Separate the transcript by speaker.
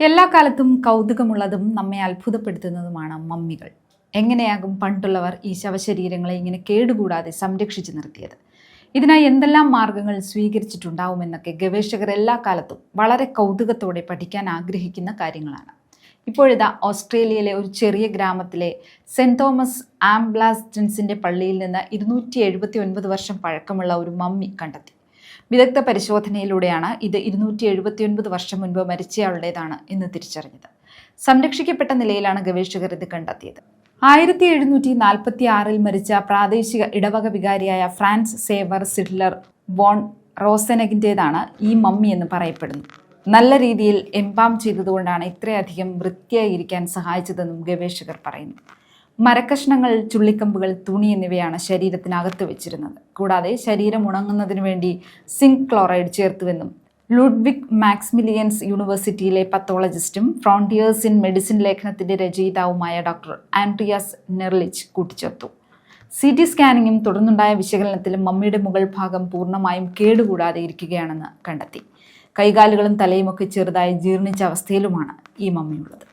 Speaker 1: എല്ലാ കാലത്തും കൗതുകമുള്ളതും നമ്മെ അത്ഭുതപ്പെടുത്തുന്നതുമാണ് മമ്മികൾ. എങ്ങനെയാകും പണ്ടുള്ളവർ ഈ ശവശരീരങ്ങളെ ഇങ്ങനെ കേടുകൂടാതെ സംരക്ഷിച്ചു നിർത്തിയത്? ഇതിനായി എന്തെല്ലാം മാർഗങ്ങൾ സ്വീകരിച്ചിട്ടുണ്ടാവുമെന്നൊക്കെ ഗവേഷകർ എല്ലാ കാലത്തും വളരെ കൗതുകത്തോടെ പഠിക്കാൻ ആഗ്രഹിക്കുന്ന കാര്യങ്ങളാണ്. ഇപ്പോഴിതാ ഓസ്ട്രേലിയയിലെ ഒരു ചെറിയ ഗ്രാമത്തിലെ സെന്റ് തോമസ് ആംബ്ലാസ്റ്റൻസിന്റെ പള്ളിയിൽ നിന്ന് 279 വർഷം പഴക്കമുള്ള ഒരു മമ്മി കണ്ടെത്തി. വിദഗ്ധ പരിശോധനയിലൂടെയാണ് ഇത് 279 വർഷം മുൻപ് മരിച്ചയാളുടേതാണ് എന്ന് തിരിച്ചറിഞ്ഞത്. സംരക്ഷിക്കപ്പെട്ട നിലയിലാണ് ഗവേഷകർ ഇത് കണ്ടെത്തിയത്. 1746 മരിച്ച പ്രാദേശിക ഇടവക വികാരിയായ ഫ്രാൻസ് സേവർ സിഡ്ലർ വോൺ റോസനഗിൻ്റേതാണ് ഈ മമ്മി എന്ന് പറയപ്പെടുന്നു. നല്ല രീതിയിൽ എംബാം ചെയ്തതുകൊണ്ടാണ് ഇത്രയധികം വൃത്തിയായിരിക്കാൻ സഹായിച്ചതെന്നും ഗവേഷകർ പറയുന്നു. മരക്കഷ്ണങ്ങൾ, ചുള്ളിക്കമ്പുകൾ, തുണി എന്നിവയാണ് ശരീരത്തിനകത്ത് വെച്ചിരുന്നത്. കൂടാതെ ശരീരം ഉണങ്ങുന്നതിന് വേണ്ടി സിങ്ക് ക്ലോറൈഡ് ചേർത്തുവെന്നും ലുഡ്വിഗ് മാക്സിമിലിയൻസ് യൂണിവേഴ്സിറ്റിയിലെ പത്തോളജിസ്റ്റും ഫ്രോണ്ടിയേഴ്സ് ഇൻ മെഡിസിൻ ലേഖനത്തിന്റെ രചയിതാവുമായ ഡോക്ടർ ആൻഡ്രിയാസ് നെർലിച്ച് കൂട്ടിച്ചേർത്തു. CT സ്കാനിങ്ങും തുടർന്നുണ്ടായ വിശകലനത്തിലും മമ്മിയുടെ മുകൾ ഭാഗം പൂർണ്ണമായും കേടുകൂടാതെ ഇരിക്കുകയാണെന്ന് കണ്ടെത്തി. കൈകാലുകളും തലയുമൊക്കെ ചെറുതായി ജീർണിച്ച അവസ്ഥയിലുമാണ് ഈ മമ്മിയുള്ളത്.